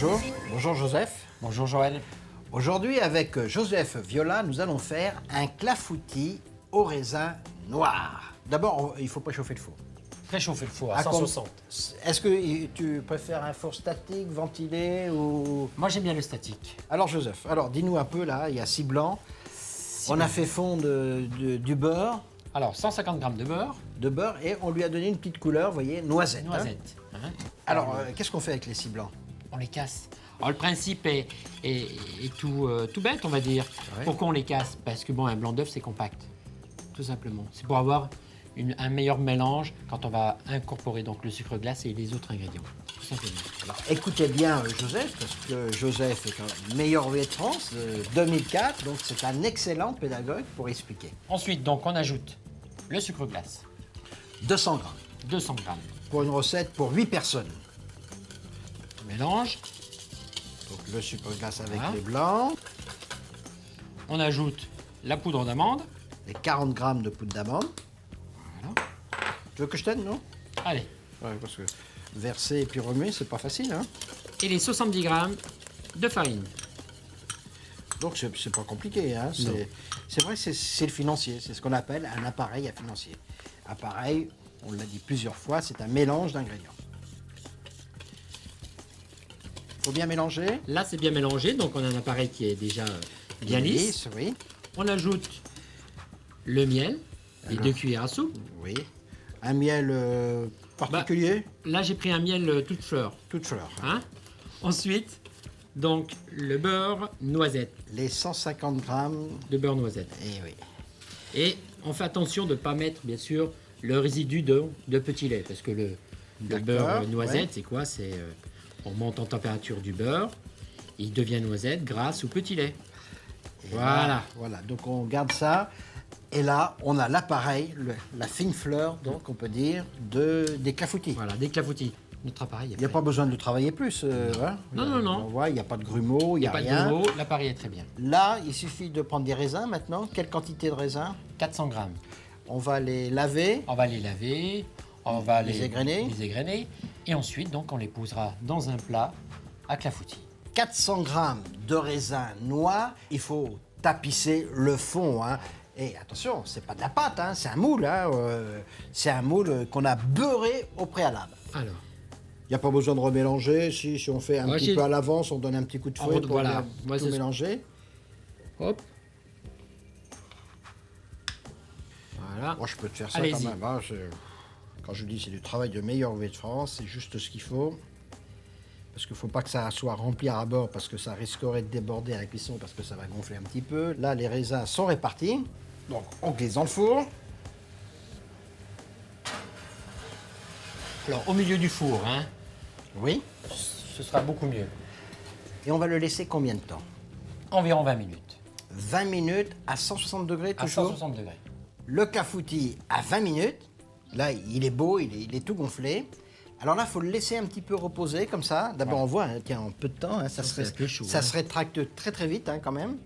Bonjour, bonjour Joseph. Bonjour Joël. Aujourd'hui avec Joseph Viola, nous allons faire un clafoutis au raisin noir. D'abord, il faut préchauffer le four. Préchauffer le four à À 160. Est-ce que tu préfères un four statique, ventilé ou... Moi j'aime bien le statique. Alors Joseph, dis-nous un peu là, il y a 6 blancs. On a fait fondre du beurre, Alors 150 g de beurre, et on lui a donné une petite couleur, vous voyez, noisette. hein. noisette. Hein. Alors, qu'est-ce qu'on fait avec les 6 blancs? On les casse. Alors le principe est tout bête, on va dire. Ouais. Pourquoi on les casse? Parce que bon, un blanc d'œuf c'est compact, tout simplement. C'est pour avoir un meilleur mélange quand on va incorporer donc le sucre glace et les autres ingrédients, tout simplement. Alors, écoutez bien Joseph, parce que Joseph est un meilleur ouvrier de France de 2004, donc c'est un excellent pédagogue pour expliquer. Ensuite donc on ajoute le sucre glace, 200 grammes 200 g. pour une recette pour 8 personnes. On mélange, Donc le sucre glace avec Voilà. les blancs, on ajoute la poudre d'amande. les 40 grammes de poudre d'amande. Voilà. Tu veux que je t'aide, non? Allez. Ouais, parce que verser et puis remuer, c'est pas facile, hein? Et les 70 g de farine. Donc c'est pas compliqué, hein? Non. C'est vrai que c'est le financier, c'est ce qu'on appelle un appareil à financier. Appareil, on l'a dit plusieurs fois, c'est un mélange d'ingrédients. Faut bien mélanger. Là, c'est bien mélangé, donc on a un appareil qui est déjà bien lisse. Oui, On ajoute le miel, les Alors. 2 cuillères à soupe. oui. Un miel particulier, Là, j'ai pris un miel toute fleur. toute fleur. Hein. Ensuite, donc, le beurre noisette, Les 150 grammes, de beurre noisette. et oui. Et on fait attention de ne pas mettre, bien sûr, le résidu de petit lait, parce que le D'accord, beurre noisette, ouais. c'est quoi? C'est on monte en température du beurre, il devient noisette grâce au petit lait. Et Voilà. là, voilà, donc on garde ça. Et là, on a l'appareil, la fine fleur, donc on peut dire, des clafoutis. Voilà, des clafoutis. Notre appareil est Il n'y a prêt. pas besoin de le travailler plus. Hein. Non. On voit, il n'y a pas de grumeaux, il n'y a Pas de rien. mots, l'appareil est très bien. Là, il suffit de prendre des raisins maintenant. Quelle quantité de raisins? 400 grammes. On va les laver. On va les laver, on va Les égrener. les égrener, et ensuite donc on les posera dans un plat à clafoutis. 400 grammes de raisins noirs. Il faut tapisser le fond. Hein. Et attention, c'est pas de la pâte, hein, c'est un moule. Hein, c'est un moule qu'on a beurré au préalable. Alors, Il n'y a pas besoin de remélanger. Si on fait un Ouais, petit peu à l'avance, on donne un petit coup de fouet pour voilà. bien Moi, tout c'est- mélanger. hop. Voilà. Moi, je peux te faire ça Allez-y. quand même. Hein, quand je dis c'est du travail de meilleur ouvrier de France, c'est juste ce qu'il faut. Parce qu'il ne faut pas que ça soit rempli à bord, parce que ça risquerait de déborder à la cuisson, parce que ça va gonfler un petit peu. Là, les raisins sont répartis. Donc, on glisse dans le four. Alors au milieu du four, hein, Oui. ce sera beaucoup mieux. Et on va le laisser combien de temps? Environ 20 minutes. 20 minutes à 160 degrés À toujours. 160 degrés. Le clafoutis à 20 minutes. Là, il est beau, il est tout gonflé. Alors là, il faut le laisser un petit peu reposer comme ça. D'abord, on voit, hein, tiens, en peu de temps, hein, ça c'est un peu chaud, ça hein. se rétracte très très vite hein, quand même.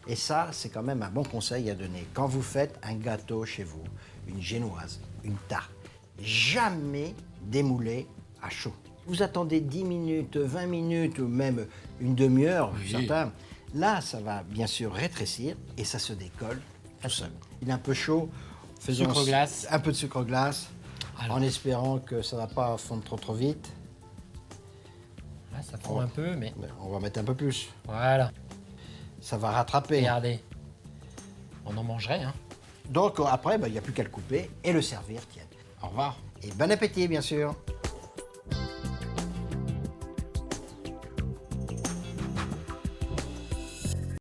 Et ça, c'est quand même un bon conseil à donner. Quand vous faites un gâteau chez vous, une génoise, une tarte, jamais démouler à chaud. Vous attendez 10 minutes, 20 minutes ou même une demi-heure, Oui. certains. Là, ça va bien sûr rétrécir et ça se décolle tout seul. Il est un peu chaud. Faisons Sucre glace. un peu de sucre glace, Alors. en espérant que ça ne va pas fondre trop vite. Là, ça fond un peu, mais Mais on va mettre un peu plus. voilà. Ça va rattraper. Regardez. On en mangerait, hein. Donc après, il n'y a plus qu'à le couper et le servir, tiens. Au revoir. Et bon appétit, bien sûr.